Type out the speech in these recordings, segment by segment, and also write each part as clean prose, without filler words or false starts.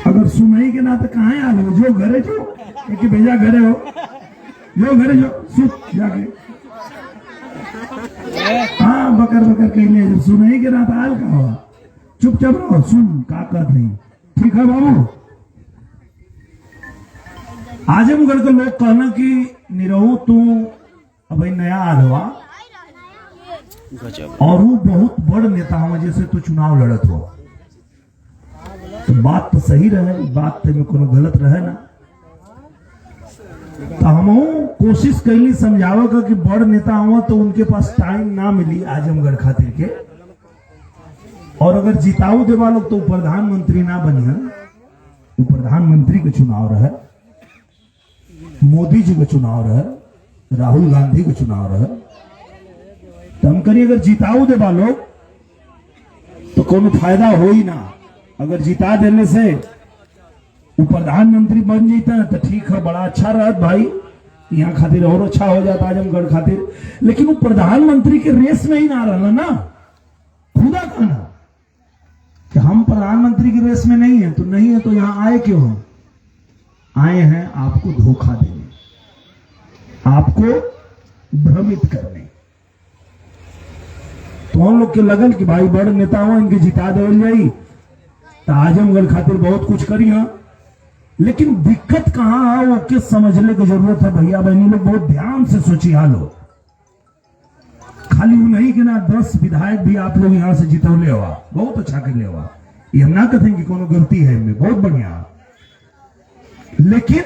अगर सुनई के ना तो कहाँ आल हो, जो घरे जो एक भेजा घरे हो, जो घरे जो सुत जाके हाँ बकर बकर कहले जब सुनई के ना तो आल का हुआ, चुपचाप रहो, सुन का कर नहीं। ठीक है बाबू। आजमगढ़ के लोग कहना कि निरहू तू अब नया आल हुआ और वो बहुत बड़ नेता हुआ, जैसे तू चुनाव लड़त हो, तो बात तो सही रहे, बात में कोनो गलत रहे ना। तो हम कोशिश कैली समझावे का कि बड़ नेता हुआ तो उनके पास टाइम ना मिली आजमगढ़ खातिर के, और अगर जिताऊ देवा लोग तो प्रधानमंत्री ना बनिया, प्रधानमंत्री के चुनाव रहे, मोदी जी का चुनाव रहे, राहुल गांधी का चुनाव रहे, तो हम करिए अगर जिताऊ देवा लोग तो कोनो फायदा हो ही ना। अगर जिता देने से वो प्रधानमंत्री बन जाता तो ठीक है, बड़ा अच्छा रहत भाई, यहाँ खातिर और अच्छा हो जाता आजमगढ़ खातिर। लेकिन वो प्रधानमंत्री के रेस में ही ना रहना ना, खुदा कहना कि हम प्रधानमंत्री की रेस में नहीं है, तो नहीं है तो यहाँ आए क्यों हैं? आए हैं आपको धोखा देने, आपको भ्रमित करने। तो हम लोग के लगन कि भाई बड़ नेता हो, इनके जिता दे जाई तो आजमगढ़ खातिर बहुत कुछ करी है। लेकिन दिक्कत कहां है वो के समझने की जरूरत है भैया बहनी लोग, बहुत ध्यान से सोचिए। हालो खाली नहीं कि ना 10 विधायक भी आप लोग यहां से जितौले हुआ, बहुत अच्छा कर ले हुआ, ये हम ना कहते कि कोनो गलती है इनमें, बहुत बढ़िया। लेकिन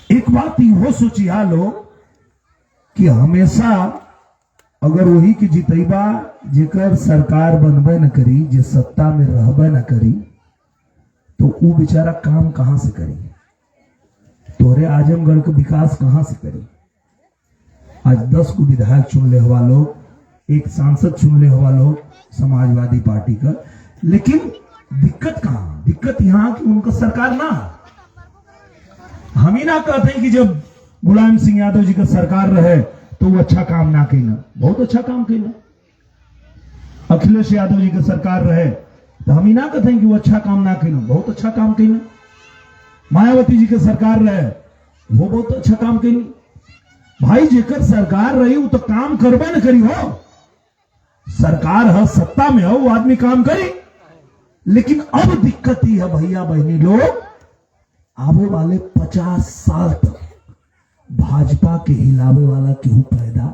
एक बात यो सोचिए हालो कि हमेशा अगर वही की जितेबा जेकर सरकार बनबे न करी, जे सत्ता में रहबे न करी, तो वो बेचारा काम कहां से करी, तोरे आजमगढ़ का विकास कहां से करी। आज 10 को विधायक चुन ले हुआ लोग, एक सांसद चुन ले हुआ लोग समाजवादी पार्टी का, लेकिन दिक्कत कहां? दिक्कत यहां कि उनका सरकार ना। हम ही ना कहते हैं कि जब मुलायम सिंह यादव जी का सरकार रहे तो वो अच्छा काम ना कहना, बहुत अच्छा काम कहना। अखिलेश यादव जी का सरकार रहे तो हम ही ना कहते हैं कि वो अच्छा काम ना कहना, बहुत अच्छा काम कहना। मायावती जी के सरकार रहे वो बहुत अच्छा काम कहनी। भाई जेकर सरकार रही वो तो काम करबे न करी हो, सरकार है सत्ता में हो, वो आदमी काम करे। लेकिन अब दिक्कत ही है भैया बहनी लोग, आने वाले 50 साल तक भाजपा के हिलावे वाला क्यों पैदा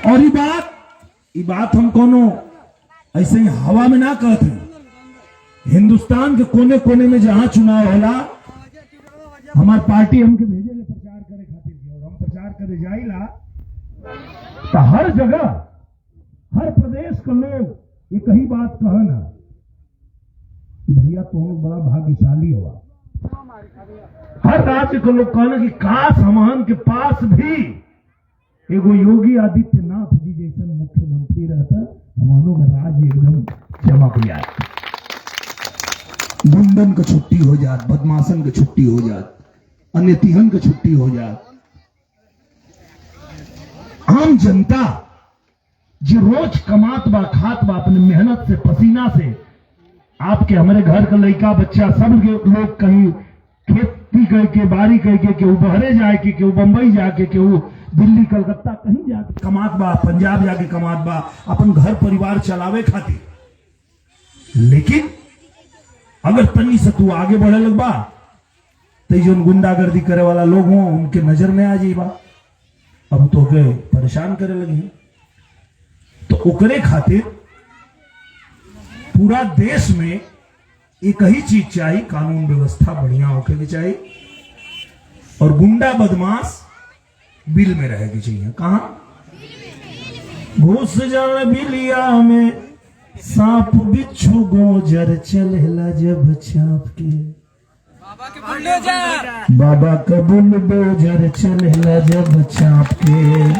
और ये बात हम कोनो ऐसे ही हवा में ना कहते हैं। हिंदुस्तान के कोने कोने में जहां चुनाव होला, हमार पार्टी हमके भेजे ले प्रचार करे खातिर के, और हम प्रचार करे जाइला तो हर जगह हर प्रदेश के लोग एक ही बात कहना, भैया तुम बड़ा भाग्यशाली हुआ। हर राज्य के लोग कहना कि काश हमन के पास भी एगो योगी आदित्यनाथ जी जैसा मुख्यमंत्री रहता, हमनों का राज्य एकदम चमक जाए, गुंडन का छुट्टी हो जात, बदमाशन का छुट्टी हो जात, अनितिहन का छुट्टी हो जात। आम जनता जो रोज कमात बा खात बा अपने मेहनत से पसीना से, आपके हमारे घर का लड़का बच्चा सब लोग कहीं खेती करके बारी करके केहू बहरे जाए के, केहू बंबई जाके, केहू दिल्ली कलकत्ता कहीं जाके कमात बा, पंजाब जाके कमात बा अपन घर परिवार चलावे खातिर। लेकिन अगर तनी से तू आगे बढ़े लगबा तो जो गुंडागर्दी करे वाला लोग हों उनके नजर में आ जाइबा, अब तो के परेशान करे लगे। तो ओकरे खातिर पूरा देश में एक ही चीज चाहिए, कानून व्यवस्था बढ़िया होके के चाहिए, और गुंडा बदमाश बिल में रहेगी चाहिए। कहां घुस जाए बिलिया में, सांप बिच्छू गोजर चलेला जब छाप के, बाबा का बुलडोजर चलेला जब छाप के।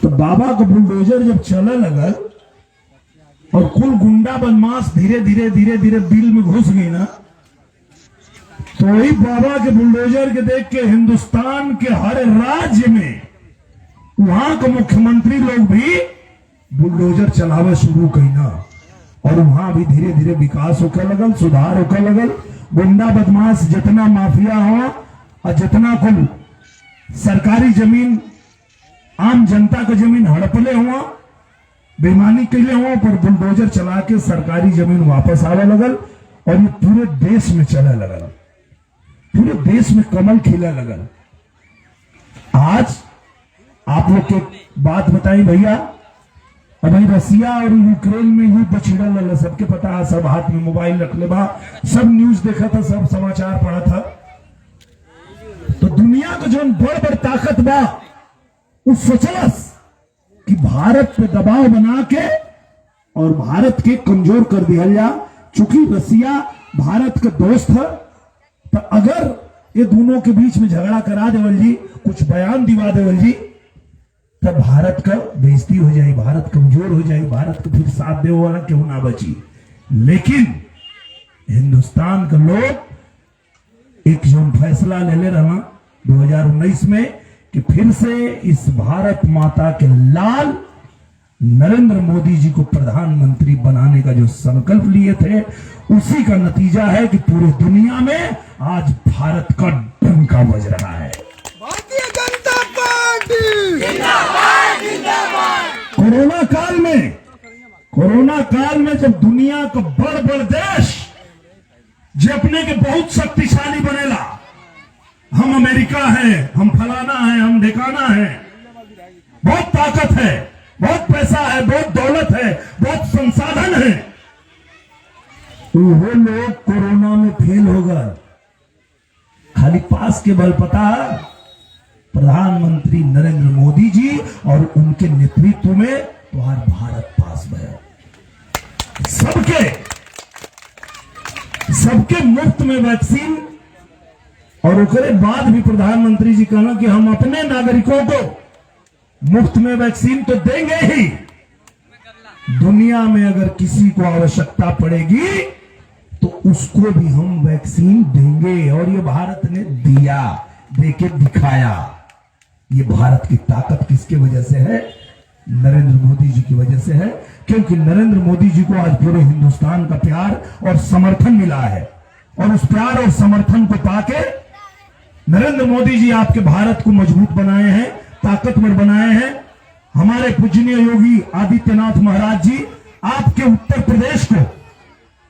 तो बाबा का बुलडोजर जब चले लगा और कुल गुंडा बदमाश धीरे धीरे धीरे धीरे बिल में घुस गई ना, तो वही बाबा के बुलडोजर के देख के हिंदुस्तान के हर राज्य में वहां के मुख्यमंत्री लोग भी बुलडोजर चलावे शुरू कईना, और वहां भी धीरे धीरे विकास होकर लगल, सुधार होकर लगल। गुंडा बदमाश जितना माफिया हो और जितना कुल सरकारी जमीन आम जनता का जमीन हड़पले हुआ, बेईमानी कैले हुआ, पर बुलडोजर चला के सरकारी जमीन वापस आवे लगल, और ये पूरे देश में चले लगल, पूरे देश में कमल खिले लगल। आज आप लोग के बात बताई भैया, अभी रसिया और यूक्रेन में युद्ध छिड़ल, सबके पता है, सब हाथ में मोबाइल रख ले बा, सब न्यूज देखा था, सब समाचार पढ़ा था। तो दुनिया का जो बड़ बड़ ताकत बा उस सोचलस कि भारत पे दबाव बना के और भारत के कमजोर कर दिया जा। चूंकि रसिया भारत का दोस्त है, तो अगर ये दोनों के बीच में झगड़ा करा देवल जी, कुछ बयान दिवा देवल जी, तब भारत का बेइज्जती हो जाए, भारत कमजोर हो जाए, भारत को फिर साथ दे वाला क्यों ना बची। लेकिन हिंदुस्तान के लोग एक जो फैसला ले ले रहा 2019 में कि फिर से इस भारत माता के लाल नरेंद्र मोदी जी को प्रधानमंत्री बनाने का जो संकल्प लिए थे, उसी का नतीजा है कि पूरी दुनिया में आज भारत का डंका बज रहा है। भारतीय जनता पार्टी जिंदाबाद जिंदाबाद। कोरोना काल में जब दुनिया का बड़ बड़ देश जो अपने के बहुत शक्तिशाली बनेला, हम अमेरिका है, हम फलाना है, हम ढिकाना है, बहुत ताकत है, बहुत पैसा है, बहुत दौलत है, बहुत संसाधन है, वो लोग कोरोना में फेल हो गए। खाली पास के बल पता है प्रधानमंत्री नरेंद्र मोदी जी और उनके नेतृत्व में तुम्हारा भारत पास में है। सबके मुफ्त में वैक्सीन, और उसके बाद भी प्रधानमंत्री जी कहना कि हम अपने नागरिकों को मुफ्त में वैक्सीन तो देंगे ही, दुनिया में अगर किसी को आवश्यकता पड़ेगी तो उसको भी हम वैक्सीन देंगे। और ये भारत ने दिया, देके दिखाया। ये भारत की ताकत किसके वजह से है? नरेंद्र मोदी जी की वजह से है, क्योंकि नरेंद्र मोदी जी को आज पूरे हिंदुस्तान का प्यार और समर्थन मिला है, और उस प्यार और समर्थन को पाके नरेंद्र मोदी जी आपके भारत को मजबूत बनाए हैं, ताकतवर बनाए हैं। हमारे पूजनीय योगी आदित्यनाथ महाराज जी आपके उत्तर प्रदेश को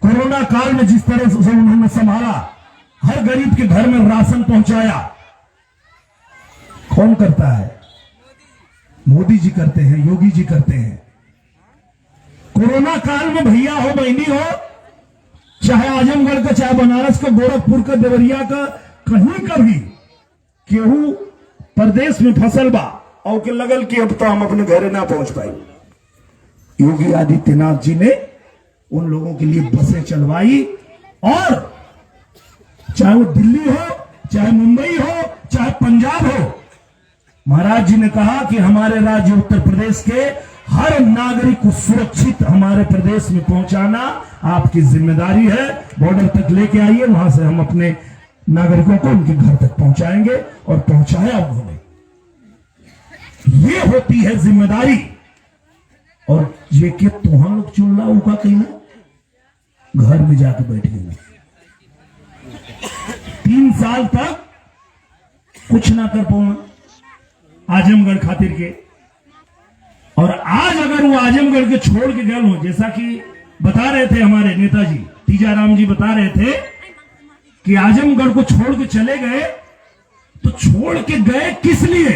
कोरोना काल में जिस तरह से उन्होंने संभाला, हर गरीब के घर में राशन पहुंचाया, कौन करता है? मोदी जी करते हैं, योगी जी करते हैं। कोरोना काल में भैया हो, बहनी हो, चाहे आजमगढ़ का, चाहे बनारस का, गोरखपुर का, देवरिया का, कहीं का भी केहू प्रदेश में फसल बा और के लगल कि अब तो हम अपने घरे ना पहुंच पाए, योगी आदित्यनाथ जी ने उन लोगों के लिए बसें चलवाई, और चाहे वो दिल्ली हो, चाहे मुंबई हो, चाहे पंजाब हो, महाराज जी ने कहा कि हमारे राज्य उत्तर प्रदेश के हर नागरिक को सुरक्षित हमारे प्रदेश में पहुंचाना आपकी जिम्मेदारी है। बॉर्डर तक लेके आइए, वहां से हम अपने नागरिकों को उनके घर तक पहुंचाएंगे, और पहुंचाया उन्होंने। ये होती है जिम्मेदारी। और ये कि तुम लोग चुन ला उका कहीं ना घर में जाके बैठ गए, 3 साल तक कुछ ना कर पाऊंगा आजमगढ़ खातिर के। और आज अगर वो आजमगढ़ के छोड़ के गए हो, जैसा कि बता रहे थे हमारे नेताजी तीजाराम जी बता रहे थे कि आजमगढ़ को छोड़ के चले गए, तो छोड़ के गए किस लिए?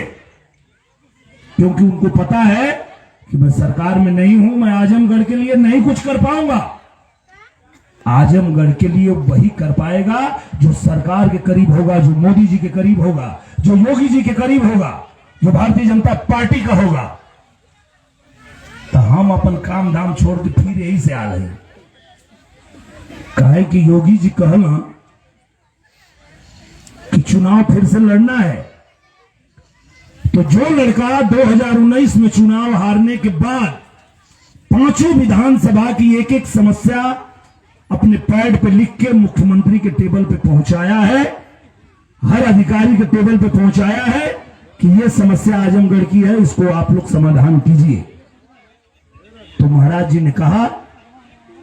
क्योंकि उनको पता है कि मैं सरकार में नहीं हूं, मैं आजमगढ़ के लिए नहीं कुछ कर पाऊंगा। आजमगढ़ के लिए वही कर पाएगा जो सरकार के करीब होगा, जो मोदी जी के करीब होगा, जो योगी जी के करीब होगा, जो भारतीय जनता पार्टी का होगा। तो हम अपन काम धाम छोड़ के फिर यही से आ रहे, काहे कि योगी जी कहना कि चुनाव फिर से लड़ना है, तो जो लड़का 2019 में चुनाव हारने के बाद 5 विधानसभा की एक एक समस्या अपने पैड पे लिख के मुख्यमंत्री के टेबल पे पहुंचाया है, हर अधिकारी के टेबल पे पहुंचाया है कि यह समस्या आजमगढ़ की है, इसको आप लोग समाधान कीजिए। तो महाराज जी ने कहा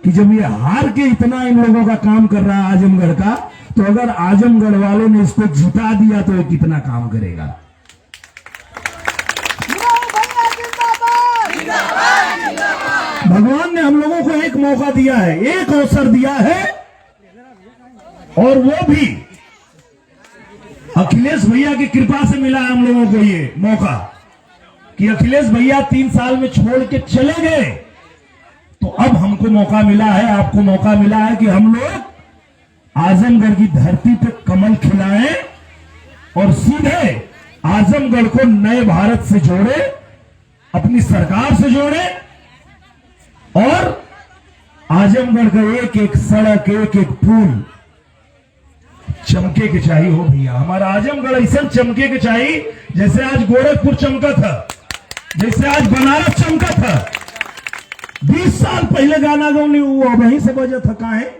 कि जब ये हार के इतना इन लोगों का काम कर रहा है आजमगढ़ का, तो अगर आजमगढ़ वालों ने इसको जिता दिया तो ये कितना काम करेगा। भगवान ने हम लोगों को एक मौका दिया है, एक अवसर दिया है, और वो भी अखिलेश भैया की कृपा से मिला है हम लोगों को ये मौका कि अखिलेश भैया 3 साल में छोड़ के चले गए, तो अब हमको मौका मिला है, आपको मौका मिला है कि हम लोग आजमगढ़ की धरती पे कमल खिलाएं और सीधे आजमगढ़ को नए भारत से जोड़े, अपनी सरकार से जोड़े, और आजमगढ़ का एक एक सड़क, एक एक पुल चमके के चाहिए हो भैया। हमारा आजमगढ़ ऐसा चमके के चाहिए जैसे आज गोरखपुर चमका था, जैसे आज बनारस चमका था। 20 साल पहले गाना गौनी वो वहीं से बजा था। कहा है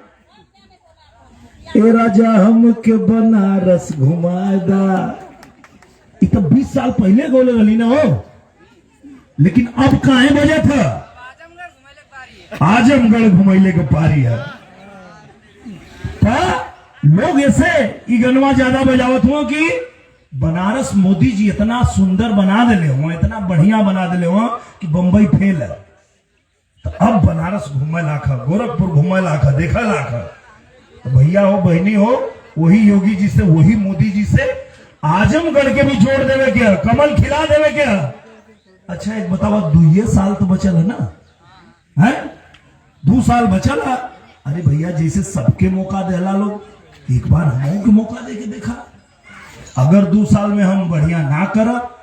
ए राजा हमके बनारस घुमादा, ये तो 20 साल पहले गोले गली ना हो, लेकिन अब कहा बजा था आजमगढ़ घुमैले के पारी है। लोग ऐसे ई गनवा ज्यादा बजावत हुआ कि बनारस मोदी जी इतना सुंदर बना दिले हुआ, इतना बढ़िया बना दिले हुआ कि बंबई फेल है। तो अब बनारस घूमे लाखा, गोरखपुर घूमे लाखा, देखा लाखा। तो भैया हो बहनी हो, वही योगी जी से, वही मोदी जी से आजमगढ़ के भी जोड़ देवे क्या, कमल खिला देवे क्या। अच्छा एक बताओ, 2 साल तो बचल है ना, है 2 साल बचल है। अरे भैया जैसे सबके मौका देला लोग, एक बार हम के मौका दे के देखा। अगर 2 साल में हम बढ़िया ना करब,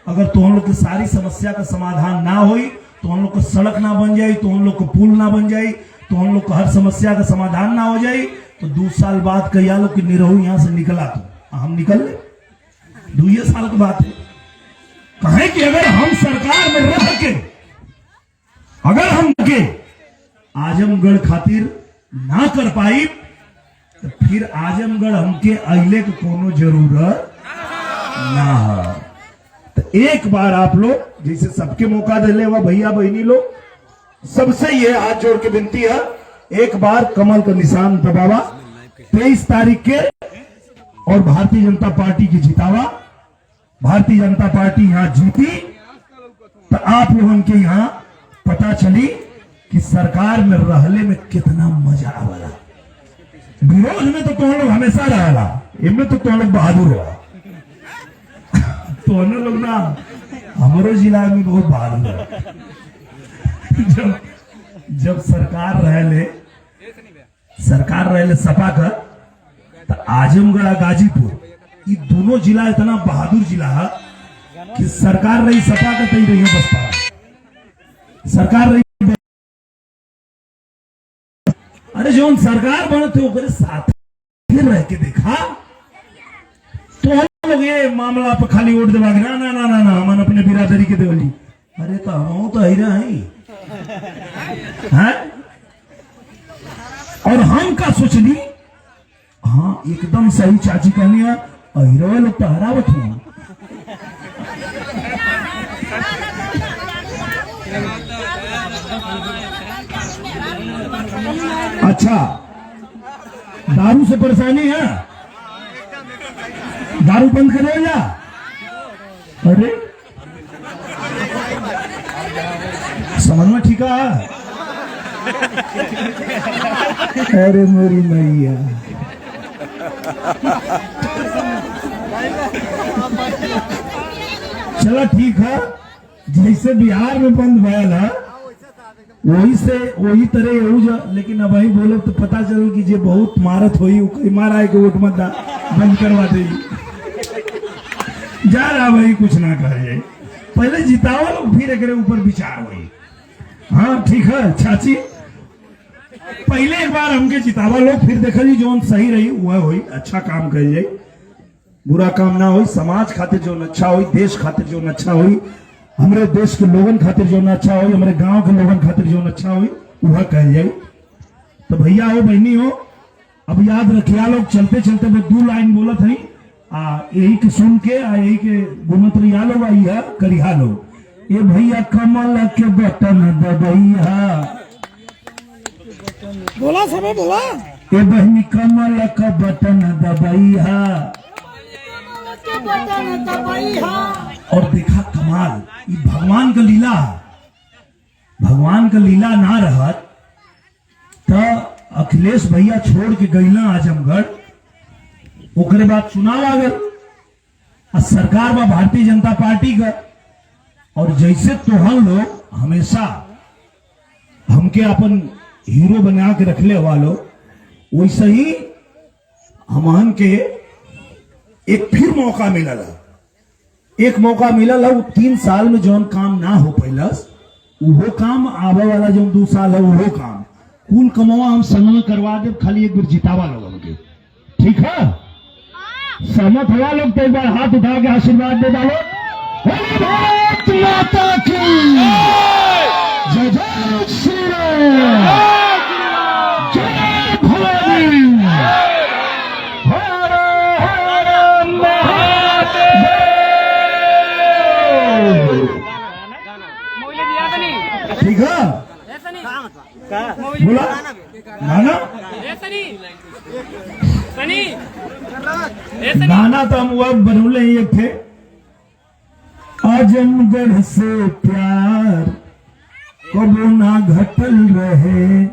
अगर तो हम लोग की सारी समस्या का समाधान ना होई, तो हम लोग को सड़क ना बन जाई, तो हम लोग को पुल ना बन जाई, तो हम लोग को हर समस्या का समाधान ना हो जाई, तो 2 साल बाद कहिया लोग कि निरहू यहां से निकला, तो हम निकल ले। 2 साल की बात है। कहे कि अगर हम सरकार में रह के, अगर हम के आजमगढ़ खातिर ना कर पाई, तो फिर आजमगढ़ हमके अइले को कोनो जरूरत ना है। तो एक बार आप लोग जैसे सबके मौका दे ले, वह भैया बहनी लोग सबसे ये हाथ जोड़ के विनती है, एक बार कमल का निशान दबावा 23 तारीख के, और भारतीय जनता पार्टी की जितावा। भारतीय जनता पार्टी यहां जीती तो आप लोगों के यहां पता चली कि सरकार में रहने में कितना मजा आवाला। विरोध में तो तुम लोग हमेशा रहला, इनमें तो तुम लोग बहादुर हो। तो लोग ना हमारे जिला में बहुत बहादुर है। जब सरकार रहले सपा का, तो आजमगढ़ और गाजीपुर ये दोनों जिला इतना बहादुर जिला है कि सरकार रही सपा का तई रही है बसपा, सरकार रही। अरे जो सरकार बनते हो साथ फिर रह के देखा, तो हम लोग ये मामला पर खाली वोट देवा ना ना ना ना ना हम अपने बिरादरी के देवली। अरे तो हम तो हिरा है, और हम का सोचली, हाँ एकदम सही चाची कहनी है, अहिरा लोग तो हरावत हुआ। अच्छा दारू से परेशानी है, दारू बंद करेगा। अरे समझ में ठीक है। अरे मेरी मैया, चलो ठीक है, जैसे बिहार में बंद भयल है वही तरह, लेकिन अब वही बोले तो पता चल कि जे बहुत मारत हुई मारा है कि वोट मत बंद करवा दे जा रहा भाई, कुछ ना कहे, पहले जिताओ लोग फिर एक ऊपर विचार हुई। हाँ ठीक है चाची, पहले एक बार हमके जितावा लोग, फिर देखा जी जो सही रही वह हुई, अच्छा काम कर जाए, बुरा काम ना हो, समाज खातिर जो अच्छा हो, देश खातिर जो अच्छा हो, हमारे देश के लोगन खातिर जो अच्छा हो, हमारे गांव के लोगन खातिर जो अच्छा हो, वह कह जाए। तो भैया हो बहनी हो, अब याद रखिया लोग, चलते चलते मैं 2 लाइन बोलत हई, यही के सुन के यही के गुमत रिया लोग आई है करिया लोग। ये भैया कमल के बटन दबैया, बोला सब बोला। ये बहनी कमल का बटन दबैया। और देखा कमाल, ये भगवान का लीला है। भगवान का लीला ना रहत तो अखिलेश भैया छोड़ के गईला आजमगढ़, ओकरे बाद चुनाव आ गए और सरकार बा भारतीय जनता पार्टी का। और जैसे तोहन लोग हमेशा हमके अपन हीरो बना के रखले वालो, वैसे ही हमहन के एक फिर मौका मिलल। एक मौका मिलल, 3 साल में जौन काम ना हो पैलस वो काम आवे वाला जो 2 साल है वो काम कुल कमावा हम संग में करवा दे, खाली एक बार जितावा लोग हमके। ठीक है, सहमत हुआ लोग तो एक बार हाथ उठा के आशीर्वाद दे डालो। भारत माता की जय, जय श्री राम, जय भवानी, हर हर महादेव। ठीक है, बोला गाना तो हम वह बनौले ही थे। आजमगढ़ से प्यार कबो ना घटल रहे,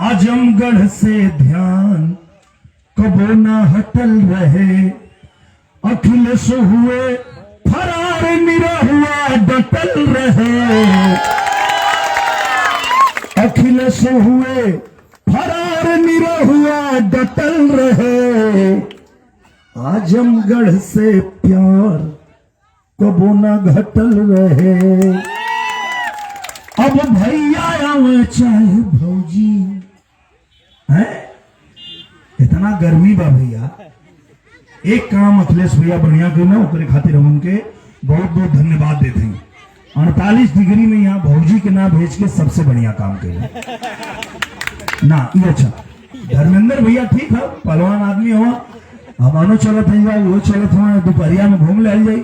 आजमगढ़ से ध्यान कबो ना हटल रहे। अखिलेश हुए फरार, निरहुआ डटल रहे। अखिलेश हुए फरार, निरहुआ डटल रहे। आजमगढ़ से प्यार कबो ना घटल रहे। अब भैया आवे चाहे भौजी, है इतना गर्मी बा भैया, एक काम अखिलेश भैया बढ़िया के ना, ओकरे खातिर हम उनके बहुत बहुत धन्यवाद देते हैं। 48 डिग्री में यहाँ भौजी के ना भेज के सबसे बढ़िया काम करे ना। ये अच्छा धर्मेंद्र भैया ठीक है, पहलवान आदमी हुआ, हमानो चलत है, वो चलत हुआ, दोपहरिया में घूम ले जाए।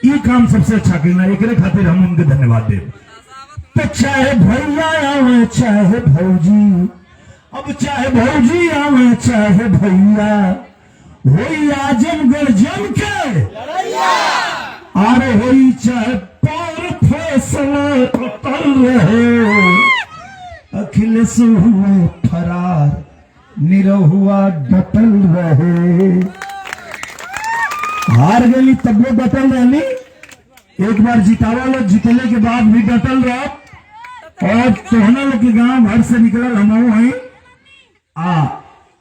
ये काम सबसे अच्छा करना, एक खातिर हम उनके धन्यवाद दे। तो चाहे भैया आवे चाहे भौजी, अब चाहे भौजी आवे चाहे भैया, वही आजमगढ़ जम के अरे वही चाहे पर फैसला कर रहे। अखिलेश हुए फरार, निरहुआ डटल रहे। हार गई तब वो डटल रहनी, एक बार जितावा लोग, जितने के बाद भी डटल रहा। और तोहना लोग के गांव भर से निकलल हम है,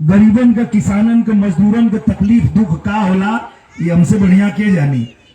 गरीबन का, किसानन के, मजदूरन के तकलीफ दुख का होला, ये हमसे बढ़िया के जानी।